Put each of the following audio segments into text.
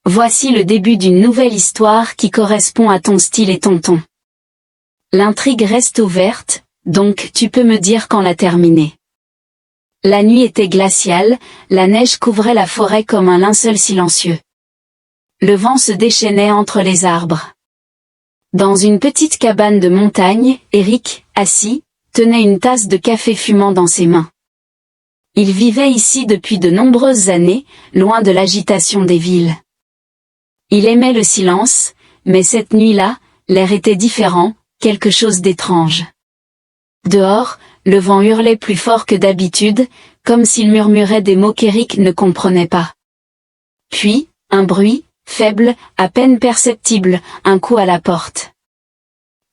Voici le début d'une nouvelle histoire qui correspond à ton style et ton ton. L'intrigue reste ouverte, donc tu peux me dire quand la terminer. La nuit était glaciale, la neige couvrait la forêt comme un linceul silencieux. Le vent se déchaînait entre les arbres. Dans une petite cabane de montagne, Eric, assis, tenait une tasse de café fumant dans ses mains. Il vivait ici depuis de nombreuses années, loin de l'agitation des villes. Il aimait le silence, mais cette nuit-là, l'air était différent, quelque chose d'étrange. Dehors, le vent hurlait plus fort que d'habitude, comme s'il murmurait des mots qu'Eric ne comprenait pas. Puis, un bruit, faible, à peine perceptible, un coup à la porte.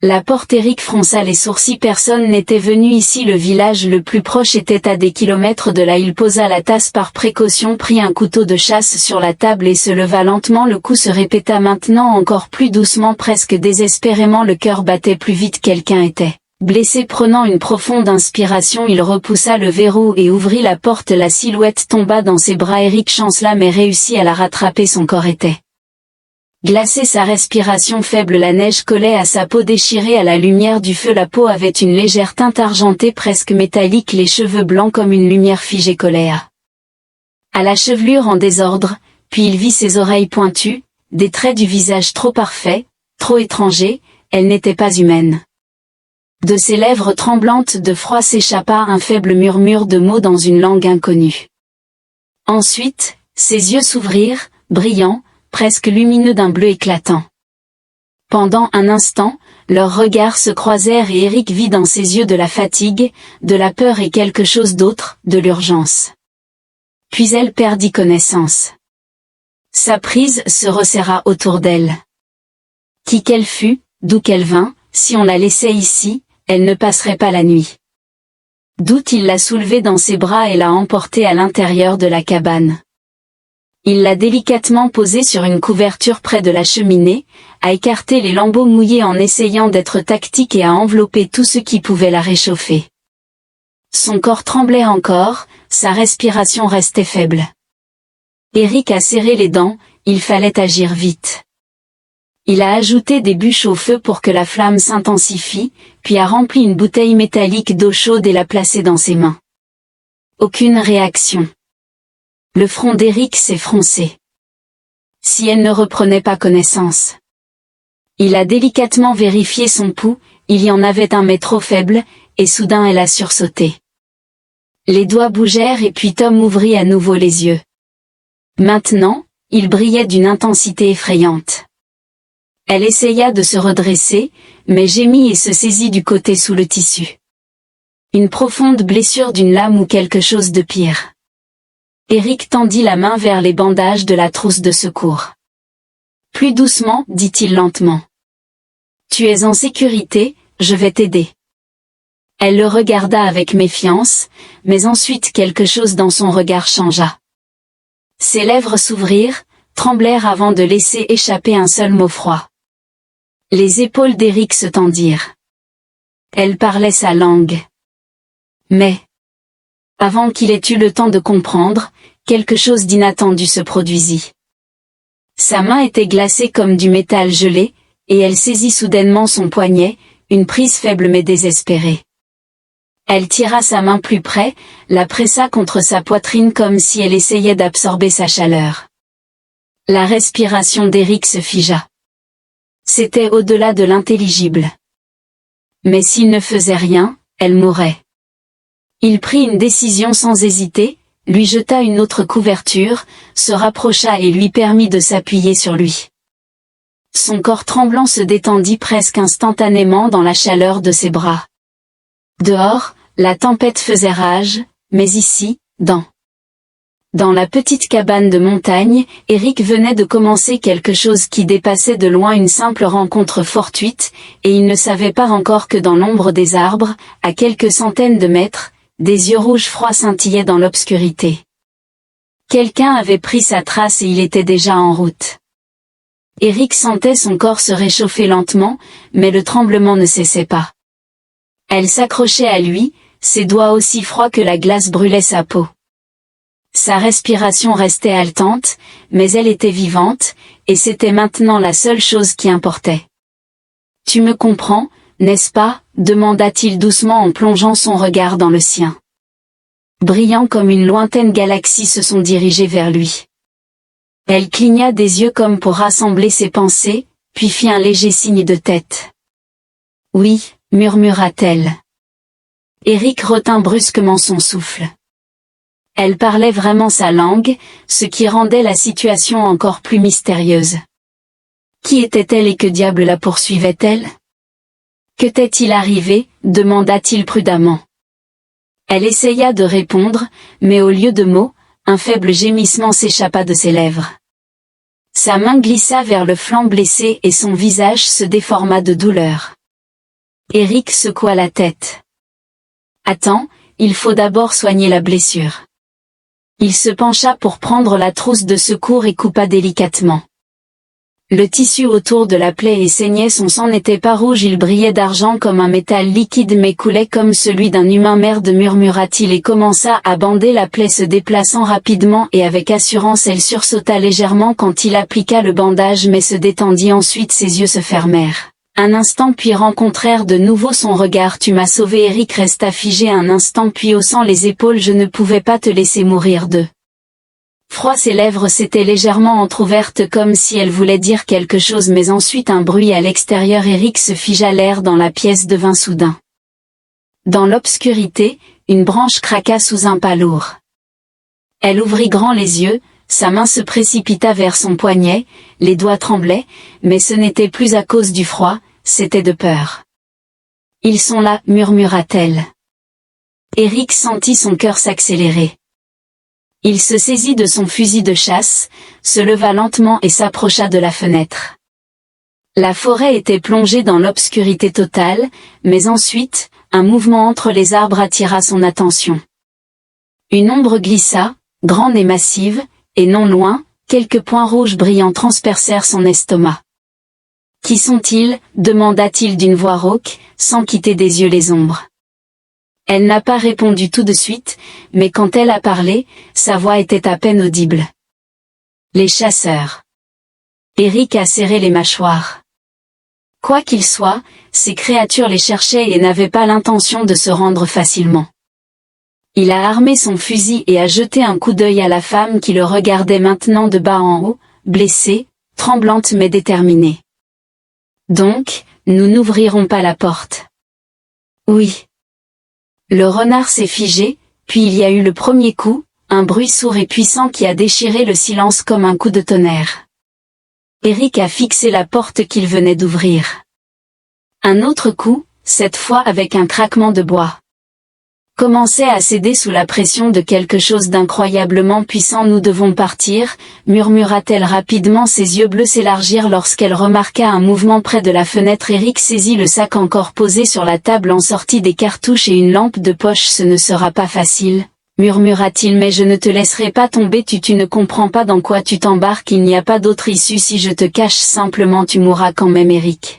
La porte. Eric fronça les sourcils. Personne n'était venu ici. Le village le plus proche était à des kilomètres de là. Il posa la tasse par précaution, prit un couteau de chasse sur la table et se leva lentement. Le coup se répéta maintenant encore plus doucement, presque désespérément. Le cœur battait plus vite. Quelqu'un était blessé. Prenant une profonde inspiration, il repoussa le verrou et ouvrit la porte. La silhouette tomba dans ses bras. Eric chancela mais réussit à la rattraper. Son corps était glacé, sa respiration faible, la neige collait à sa peau déchirée à la lumière du feu. La peau avait une légère teinte argentée presque métallique, les cheveux blancs comme une lumière figée collaient à la chevelure en désordre, puis il vit ses oreilles pointues, des traits du visage trop parfaits, trop étrangers, elle n'était pas humaine. De ses lèvres tremblantes de froid s'échappa un faible murmure de mots dans une langue inconnue. Ensuite, ses yeux s'ouvrirent, brillants, presque lumineux d'un bleu éclatant. Pendant un instant, leurs regards se croisèrent et Eric vit dans ses yeux de la fatigue, de la peur et quelque chose d'autre, de l'urgence. Puis elle perdit connaissance. Sa prise se resserra autour d'elle. Qui qu'elle fût, d'où qu'elle vînt, si on la laissait ici, elle ne passerait pas la nuit. Doute, il l'a soulevée dans ses bras et l'a emportée à l'intérieur de la cabane. Il l'a délicatement posée sur une couverture près de la cheminée, a écarté les lambeaux mouillés en essayant d'être tactique et a enveloppé tout ce qui pouvait la réchauffer. Son corps tremblait encore, sa respiration restait faible. Eric a serré les dents, il fallait agir vite. Il a ajouté des bûches au feu pour que la flamme s'intensifie, puis a rempli une bouteille métallique d'eau chaude et l'a placée dans ses mains. Aucune réaction. Le front d'Eric s'est froncé. Si elle ne reprenait pas connaissance. Il a délicatement vérifié son pouls, il y en avait un mais trop faible, et soudain elle a sursauté. Les doigts bougèrent et puis Tom ouvrit à nouveau les yeux. Maintenant, il brillait d'une intensité effrayante. Elle essaya de se redresser, mais gémit et se saisit du côté sous le tissu. Une profonde blessure d'une lame ou quelque chose de pire. Eric tendit la main vers les bandages de la trousse de secours. Plus doucement, dit-il lentement. Tu es en sécurité, je vais t'aider. Elle le regarda avec méfiance, mais ensuite quelque chose dans son regard changea. Ses lèvres s'ouvrirent, tremblèrent avant de laisser échapper un seul mot froid. Les épaules d'Eric se tendirent. Elle parlait sa langue. Mais, avant qu'il ait eu le temps de comprendre, quelque chose d'inattendu se produisit. Sa main était glacée comme du métal gelé, et elle saisit soudainement son poignet, une prise faible mais désespérée. Elle tira sa main plus près, la pressa contre sa poitrine comme si elle essayait d'absorber sa chaleur. La respiration d'Eric se figea. C'était au-delà de l'intelligible. Mais s'il ne faisait rien, elle mourrait. Il prit une décision sans hésiter, lui jeta une autre couverture, se rapprocha et lui permit de s'appuyer sur lui. Son corps tremblant se détendit presque instantanément dans la chaleur de ses bras. Dehors, la tempête faisait rage, mais ici, dans la petite cabane de montagne, Eric venait de commencer quelque chose qui dépassait de loin une simple rencontre fortuite, et il ne savait pas encore que dans l'ombre des arbres, à quelques centaines de mètres, des yeux rouges froids scintillaient dans l'obscurité. Quelqu'un avait pris sa trace et il était déjà en route. Eric sentait son corps se réchauffer lentement, mais le tremblement ne cessait pas. Elle s'accrochait à lui, ses doigts aussi froids que la glace brûlaient sa peau. Sa respiration restait haletante, mais elle était vivante, et c'était maintenant la seule chose qui importait. « Tu me comprends, n'est-ce pas ?» demanda-t-il doucement en plongeant son regard dans le sien. Brillants comme une lointaine galaxie se sont dirigés vers lui. Elle cligna des yeux comme pour rassembler ses pensées, puis fit un léger signe de tête. « Oui » murmura-t-elle. Eric retint brusquement son souffle. Elle parlait vraiment sa langue, ce qui rendait la situation encore plus mystérieuse. Qui était-elle et que diable la poursuivait-elle? Que t'est-il arrivé? Demanda-t-il prudemment. Elle essaya de répondre, mais au lieu de mots, un faible gémissement s'échappa de ses lèvres. Sa main glissa vers le flanc blessé et son visage se déforma de douleur. Eric secoua la tête. « Attends, il faut d'abord soigner la blessure. » Il se pencha pour prendre la trousse de secours et coupa délicatement. Le tissu autour de la plaie saignait, son sang n'était pas rouge, il brillait d'argent comme un métal liquide mais coulait comme celui d'un humain. Merde, murmura-t-il et commença à bander la plaie, se déplaçant rapidement et avec assurance. Elle sursauta légèrement quand il appliqua le bandage mais se détendit ensuite, ses yeux se fermèrent. Un instant puis rencontrèrent de nouveau son regard. « Tu m'as sauvé » Eric resta figé un instant puis haussant les épaules. « Je ne pouvais pas te laisser mourir de froid. » Ses lèvres s'étaient légèrement entr'ouvertes comme si elle voulait dire quelque chose mais ensuite un bruit à l'extérieur. Eric se figea, l'air dans la pièce devint soudain. Dans l'obscurité, une branche craqua sous un pas lourd. Elle ouvrit grand les yeux, sa main se précipita vers son poignet, les doigts tremblaient, mais ce n'était plus à cause du froid, c'était de peur. « Ils sont là » murmura-t-elle. Eric sentit son cœur s'accélérer. Il se saisit de son fusil de chasse, se leva lentement et s'approcha de la fenêtre. La forêt était plongée dans l'obscurité totale, mais ensuite, un mouvement entre les arbres attira son attention. Une ombre glissa, grande et massive, et non loin, quelques points rouges brillants transpercèrent son estomac. « Qui sont-ils » demanda-t-il d'une voix rauque, sans quitter des yeux les ombres. Elle n'a pas répondu tout de suite, mais quand elle a parlé, sa voix était à peine audible. « Les chasseurs. » Eric a serré les mâchoires. Quoi qu'il soit, ces créatures les cherchaient et n'avaient pas l'intention de se rendre facilement. Il a armé son fusil et a jeté un coup d'œil à la femme qui le regardait maintenant de bas en haut, blessée, tremblante mais déterminée. « Donc, nous n'ouvrirons pas la porte. »« Oui. » Le renard s'est figé, puis il y a eu le premier coup, un bruit sourd et puissant qui a déchiré le silence comme un coup de tonnerre. Eric a fixé la porte qu'il venait d'ouvrir. Un autre coup, cette fois avec un craquement de bois. Commençait à céder sous la pression de quelque chose d'incroyablement puissant. « Nous devons partir » murmura-t-elle rapidement, ses yeux bleus s'élargirent lorsqu'elle remarqua un mouvement près de la fenêtre. Eric saisit le sac encore posé sur la table, en sortit des cartouches et une lampe de poche. « Ce ne sera pas facile, » murmura-t-il, mais je ne te laisserai pas tomber. Tu ne comprends pas dans quoi tu t'embarques, il n'y a pas d'autre issue si je te cache simplement. Tu mourras quand même. Eric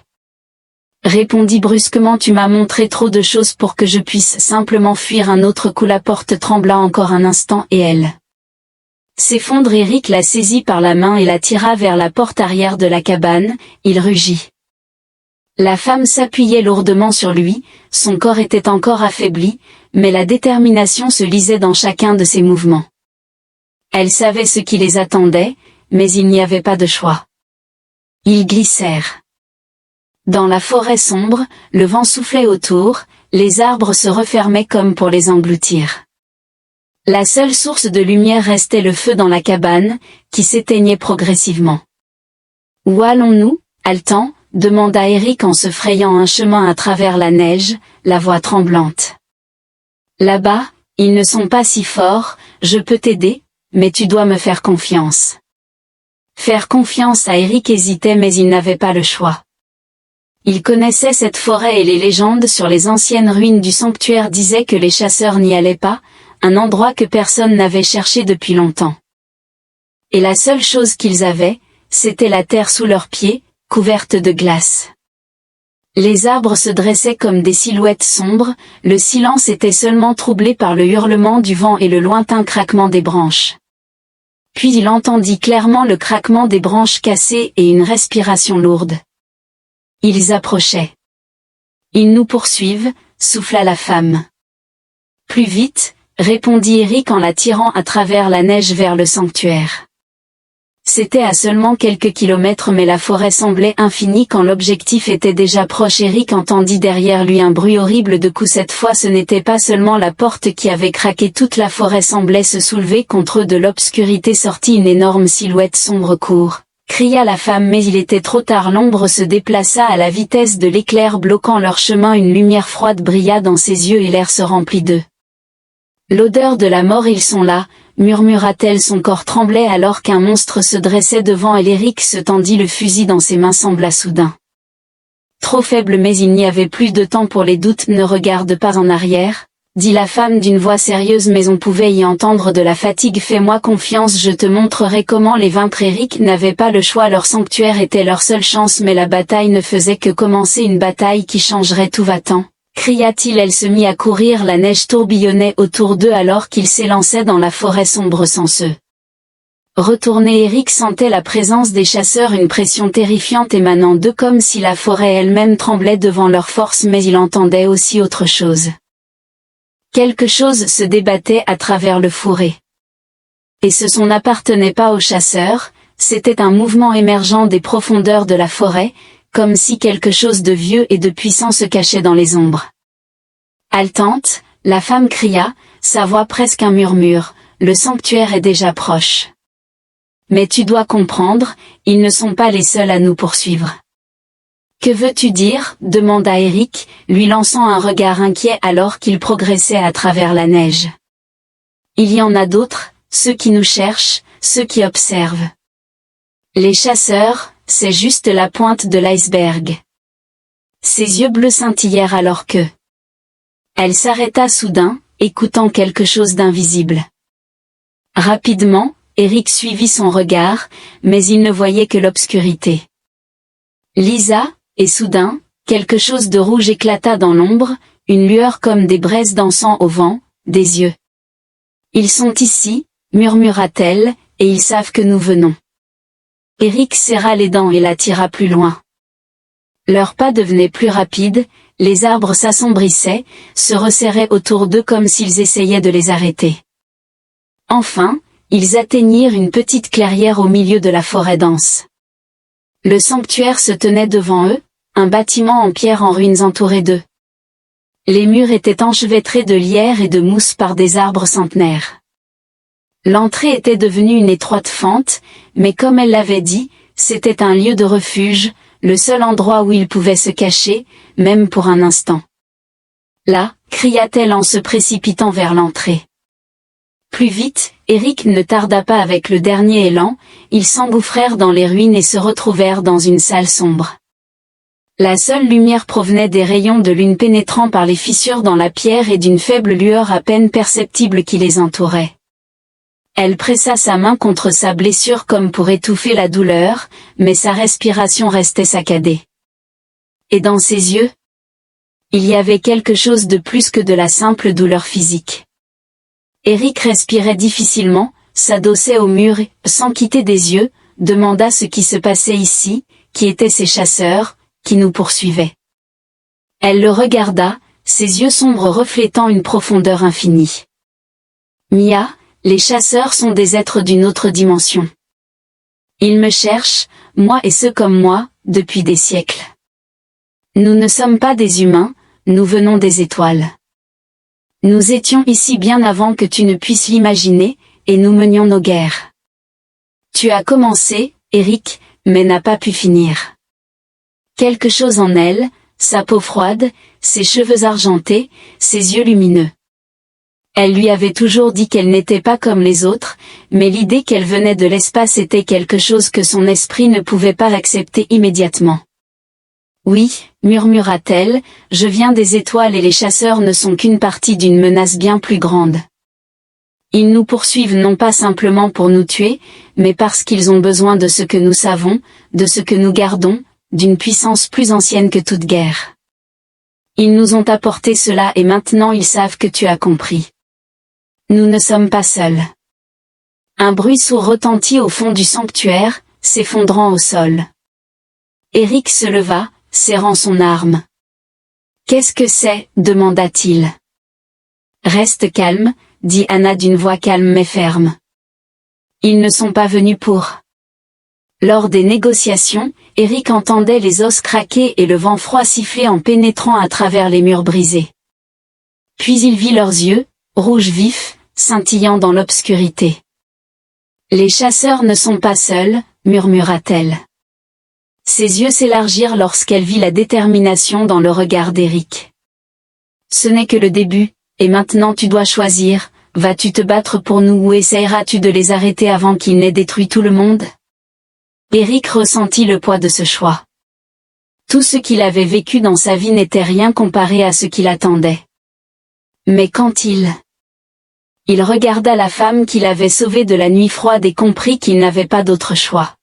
répondit brusquement. « Tu m'as montré trop de choses pour que je puisse simplement fuir. » Un autre coup, la porte trembla encore un instant et elle s'effondre. Eric la saisit par la main et la tira vers la porte arrière de la cabane. Il rugit. La femme s'appuyait lourdement sur lui, son corps était encore affaibli, mais la détermination se lisait dans chacun de ses mouvements. Elle savait ce qui les attendait, mais il n'y avait pas de choix. Ils glissèrent. Dans la forêt sombre, le vent soufflait autour, les arbres se refermaient comme pour les engloutir. La seule source de lumière restait le feu dans la cabane, qui s'éteignait progressivement. « Où allons-nous, haletant ?» demanda Eric en se frayant un chemin à travers la neige, la voix tremblante. « Là-bas, ils ne sont pas si forts, je peux t'aider, mais tu dois me faire confiance. » Faire confiance à Eric hésitait, mais il n'avait pas le choix. Il connaissait cette forêt et les légendes sur les anciennes ruines du sanctuaire disaient que les chasseurs n'y allaient pas, un endroit que personne n'avait cherché depuis longtemps. Et la seule chose qu'ils avaient, c'était la terre sous leurs pieds, couverte de glace. Les arbres se dressaient comme des silhouettes sombres, le silence était seulement troublé par le hurlement du vent et le lointain craquement des branches. Puis il entendit clairement le craquement des branches cassées et une respiration lourde. Ils approchaient. Ils nous poursuivent, souffla la femme. Plus vite, répondit Eric en la tirant à travers la neige vers le sanctuaire. C'était à seulement quelques kilomètres mais la forêt semblait infinie quand l'objectif était déjà proche. Eric entendit derrière lui un bruit horrible de coups. Cette fois ce n'était pas seulement la porte qui avait craqué, toute la forêt semblait se soulever contre eux. De l'obscurité sortit une énorme silhouette sombre. Court, cria la femme, mais il était trop tard. L'ombre se déplaça à la vitesse de l'éclair bloquant leur chemin. Une lumière froide brilla dans ses yeux et l'air se remplit d'eux. L'odeur de la mort. Ils sont là, murmura-t-elle. Son corps tremblait alors qu'un monstre se dressait devant elle. Eric se tendit le fusil dans ses mains, sembla soudain trop faible, mais il n'y avait plus de temps pour les doutes. Ne regarde pas en arrière, dit la femme d'une voix sérieuse, mais on pouvait y entendre de la fatigue. Fais-moi confiance, je te montrerai comment les vaincre. Eric n'avait pas le choix, leur sanctuaire était leur seule chance, mais la bataille ne faisait que commencer, une bataille qui changerait tout. Va-t'en, cria-t-il. Elle se mit à courir, la neige tourbillonnait autour d'eux alors qu'ils s'élançaient dans la forêt sombre sans se retourner. Eric sentait la présence des chasseurs, une pression terrifiante émanant d'eux, comme si la forêt elle-même tremblait devant leur force, mais il entendait aussi autre chose. Quelque chose se débattait à travers le fourré. Et ce son n'appartenait pas aux chasseurs, c'était un mouvement émergent des profondeurs de la forêt, comme si quelque chose de vieux et de puissant se cachait dans les ombres. Haletante, la femme cria, sa voix presque un murmure, le sanctuaire est déjà proche. Mais tu dois comprendre, ils ne sont pas les seuls à nous poursuivre. Que veux-tu dire, demanda Eric, lui lançant un regard inquiet alors qu'il progressait à travers la neige. Il y en a d'autres, ceux qui nous cherchent, ceux qui observent. Les chasseurs, c'est juste la pointe de l'iceberg. Ses yeux bleus scintillèrent alors que... Elle s'arrêta soudain, écoutant quelque chose d'invisible. Rapidement, Eric suivit son regard, mais il ne voyait que l'obscurité. Lisa, et soudain, quelque chose de rouge éclata dans l'ombre, une lueur comme des braises dansant au vent, des yeux. Ils sont ici, murmura-t-elle, et ils savent que nous venons. Eric serra les dents et la tira plus loin. Leurs pas devenaient plus rapides, les arbres s'assombrissaient, se resserraient autour d'eux comme s'ils essayaient de les arrêter. Enfin, ils atteignirent une petite clairière au milieu de la forêt dense. Le sanctuaire se tenait devant eux, un bâtiment en pierre en ruines entouré d'eux. Les murs étaient enchevêtrés de lierre et de mousse par des arbres centenaires. L'entrée était devenue une étroite fente, mais comme elle l'avait dit, c'était un lieu de refuge, le seul endroit où ils pouvaient se cacher, même pour un instant. Là, cria-t-elle en se précipitant vers l'entrée. Plus vite, Eric ne tarda pas avec le dernier élan, ils s'engouffrèrent dans les ruines et se retrouvèrent dans une salle sombre. La seule lumière provenait des rayons de lune pénétrant par les fissures dans la pierre et d'une faible lueur à peine perceptible qui les entourait. Elle pressa sa main contre sa blessure comme pour étouffer la douleur, mais sa respiration restait saccadée. Et dans ses yeux, il y avait quelque chose de plus que de la simple douleur physique. Eric respirait difficilement, s'adossait au mur et, sans quitter des yeux, demanda ce qui se passait ici, qui étaient ces chasseurs, qui nous poursuivaient. Elle le regarda, ses yeux sombres reflétant une profondeur infinie. Mia, les chasseurs sont des êtres d'une autre dimension. Ils me cherchent, moi et ceux comme moi, depuis des siècles. Nous ne sommes pas des humains, nous venons des étoiles. Nous étions ici bien avant que tu ne puisses l'imaginer, et nous menions nos guerres. Tu as commencé, Eric, mais n'as pas pu finir. Quelque chose en elle, sa peau froide, ses cheveux argentés, ses yeux lumineux. Elle lui avait toujours dit qu'elle n'était pas comme les autres, mais l'idée qu'elle venait de l'espace était quelque chose que son esprit ne pouvait pas accepter immédiatement. Oui, murmura-t-elle, je viens des étoiles et les chasseurs ne sont qu'une partie d'une menace bien plus grande. Ils nous poursuivent non pas simplement pour nous tuer, mais parce qu'ils ont besoin de ce que nous savons, de ce que nous gardons, d'une puissance plus ancienne que toute guerre. Ils nous ont apporté cela et maintenant ils savent que tu as compris. Nous ne sommes pas seuls. Un bruit sourd retentit au fond du sanctuaire, s'effondrant au sol. Eric se leva, serrant son arme. « Qu'est-ce que c'est » demanda-t-il. « Reste calme » dit Anna d'une voix calme mais ferme. « Ils ne sont pas venus pour... » Lors des négociations, Eric entendait les os craquer et le vent froid siffler en pénétrant à travers les murs brisés. Puis il vit leurs yeux, rouges vifs, scintillant dans l'obscurité. « Les chasseurs ne sont pas seuls » murmura-t-elle. Ses yeux s'élargirent lorsqu'elle vit la détermination dans le regard d'Eric. « Ce n'est que le début, et maintenant tu dois choisir, vas-tu te battre pour nous ou essayeras-tu de les arrêter avant qu'ils n'aient détruit tout le monde ?» Eric ressentit le poids de ce choix. Tout ce qu'il avait vécu dans sa vie n'était rien comparé à ce qu'il attendait. Mais quand il regarda la femme qu'il avait sauvée de la nuit froide et comprit qu'il n'avait pas d'autre choix.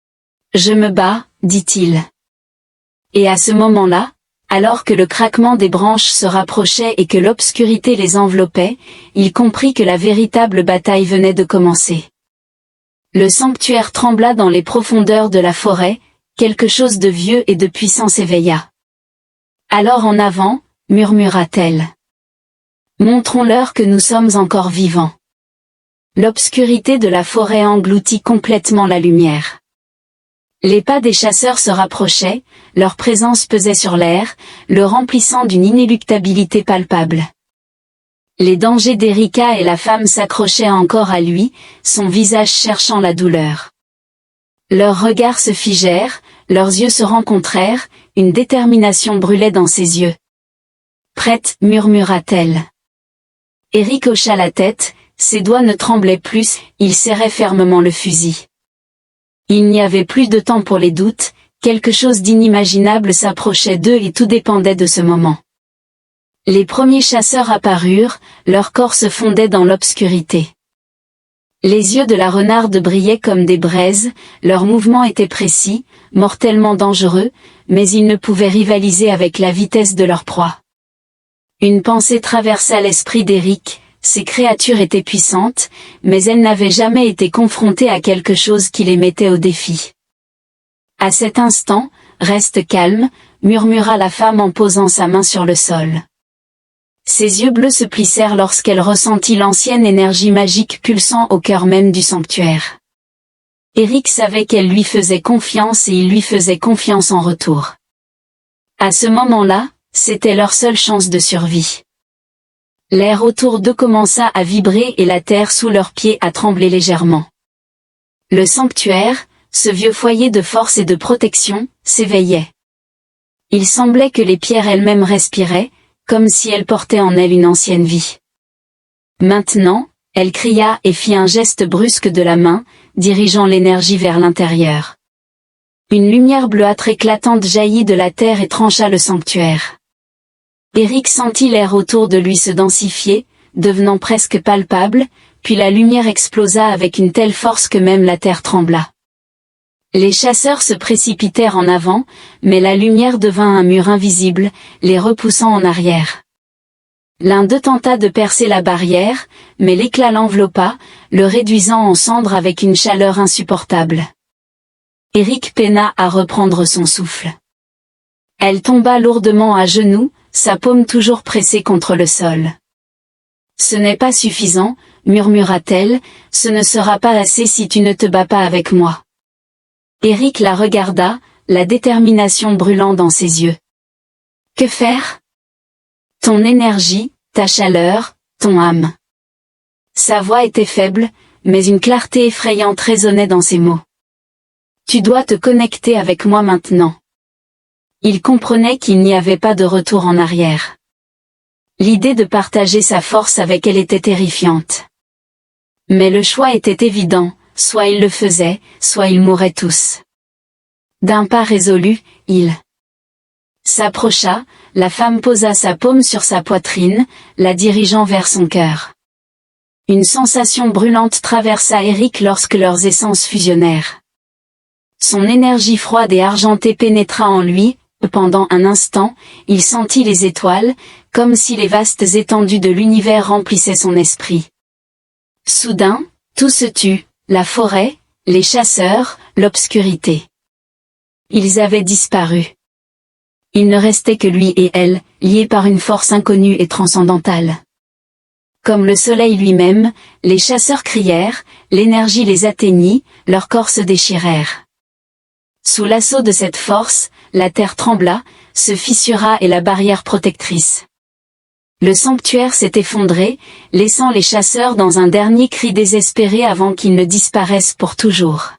« Je me bats » dit-il. Et à ce moment-là, alors que le craquement des branches se rapprochait et que l'obscurité les enveloppait, il comprit que la véritable bataille venait de commencer. Le sanctuaire trembla dans les profondeurs de la forêt, quelque chose de vieux et de puissant s'éveilla. « Alors en avant » murmura-t-elle. « Montrons-leur que nous sommes encore vivants. » L'obscurité de la forêt engloutit complètement la lumière. Les pas des chasseurs se rapprochaient, leur présence pesait sur l'air, le remplissant d'une inéluctabilité palpable. Les dangers d'Erika et la femme s'accrochaient encore à lui, son visage cherchant la douleur. Leurs regards se figèrent, leurs yeux se rencontrèrent, une détermination brûlait dans ses yeux. « Prête » murmura-t-elle. Eric hocha la tête, ses doigts ne tremblaient plus, il serrait fermement le fusil. Il n'y avait plus de temps pour les doutes, quelque chose d'inimaginable s'approchait d'eux et tout dépendait de ce moment. Les premiers chasseurs apparurent, leur corps se fondait dans l'obscurité. Les yeux de la renarde brillaient comme des braises, leurs mouvements étaient précis, mortellement dangereux, mais ils ne pouvaient rivaliser avec la vitesse de leur proie. Une pensée traversa l'esprit d'Eric. Ces créatures étaient puissantes, mais elles n'avaient jamais été confrontées à quelque chose qui les mettait au défi. À cet instant, « Reste calme » murmura la femme en posant sa main sur le sol. Ses yeux bleus se plissèrent lorsqu'elle ressentit l'ancienne énergie magique pulsant au cœur même du sanctuaire. Eric savait qu'elle lui faisait confiance et il lui faisait confiance en retour. À ce moment-là, c'était leur seule chance de survie. L'air autour d'eux commença à vibrer et la terre sous leurs pieds à trembler légèrement. Le sanctuaire, ce vieux foyer de force et de protection, s'éveillait. Il semblait que les pierres elles-mêmes respiraient, comme si elles portaient en elles une ancienne vie. Maintenant, elle cria et fit un geste brusque de la main, dirigeant l'énergie vers l'intérieur. Une lumière bleuâtre éclatante jaillit de la terre et trancha le sanctuaire. Eric sentit l'air autour de lui se densifier, devenant presque palpable, puis la lumière explosa avec une telle force que même la terre trembla. Les chasseurs se précipitèrent en avant, mais la lumière devint un mur invisible, les repoussant en arrière. L'un d'eux tenta de percer la barrière, mais l'éclat l'enveloppa, le réduisant en cendres avec une chaleur insupportable. Eric peina à reprendre son souffle. Elle tomba lourdement à genoux, sa paume toujours pressée contre le sol. « Ce n'est pas suffisant, » murmura-t-elle, « ce ne sera pas assez si tu ne te bats pas avec moi. » Eric la regarda, la détermination brûlant dans ses yeux. « Que faire ? Ton énergie, ta chaleur, ton âme. » Sa voix était faible, mais une clarté effrayante résonnait dans ses mots. « Tu dois te connecter avec moi maintenant. » Il comprenait qu'il n'y avait pas de retour en arrière. L'idée de partager sa force avec elle était terrifiante. Mais le choix était évident, soit il le faisait, soit ils mouraient tous. D'un pas résolu, il s'approcha, la femme posa sa paume sur sa poitrine, la dirigeant vers son cœur. Une sensation brûlante traversa Eric lorsque leurs essences fusionnèrent. Son énergie froide et argentée pénétra en lui, pendant un instant, il sentit les étoiles, comme si les vastes étendues de l'univers remplissaient son esprit. Soudain, tout se tut, la forêt, les chasseurs, l'obscurité. Ils avaient disparu. Il ne restait que lui et elle, liés par une force inconnue et transcendantale. Comme le soleil lui-même, les chasseurs crièrent, l'énergie les atteignit, leurs corps se déchirèrent. Sous l'assaut de cette force, la terre trembla, se fissura et la barrière protectrice. Le sanctuaire s'est effondré, laissant les chasseurs dans un dernier cri désespéré avant qu'ils ne disparaissent pour toujours.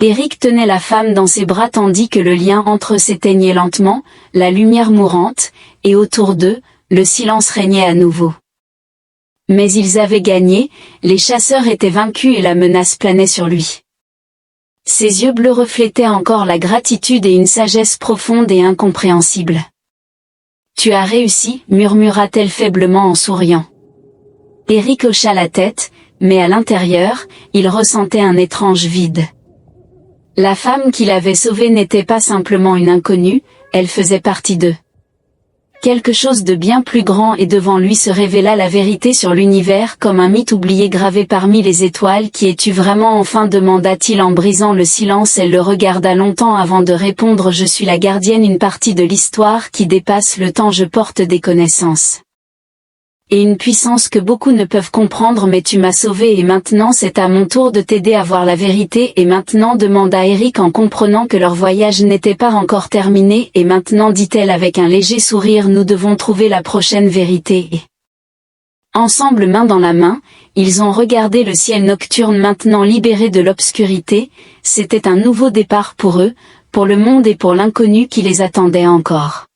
Eric tenait la femme dans ses bras tandis que le lien entre eux s'éteignait lentement, la lumière mourante, et autour d'eux, le silence régnait à nouveau. Mais ils avaient gagné, les chasseurs étaient vaincus et la menace planait sur lui. Ses yeux bleus reflétaient encore la gratitude et une sagesse profonde et incompréhensible. « Tu as réussi » murmura-t-elle faiblement en souriant. Eric hocha la tête, mais à l'intérieur, il ressentait un étrange vide. La femme qu'il avait sauvée n'était pas simplement une inconnue, elle faisait partie d'eux. Quelque chose de bien plus grand et devant lui se révéla la vérité sur l'univers comme un mythe oublié gravé parmi les étoiles. Qui es-tu vraiment enfin demanda-t-il en brisant le silence. Elle le regarda longtemps avant de répondre. Je suis la gardienne, une partie de l'histoire qui dépasse le temps. Je porte des connaissances. Et une puissance que beaucoup ne peuvent comprendre, mais tu m'as sauvé et maintenant c'est à mon tour de t'aider à voir la vérité. Et maintenant demanda Eric en comprenant que leur voyage n'était pas encore terminé. Et maintenant dit-elle avec un léger sourire, nous devons trouver la prochaine vérité. Et ensemble, main dans la main, ils ont regardé le ciel nocturne maintenant libéré de l'obscurité. C'était un nouveau départ pour eux, pour le monde et pour l'inconnu qui les attendait encore.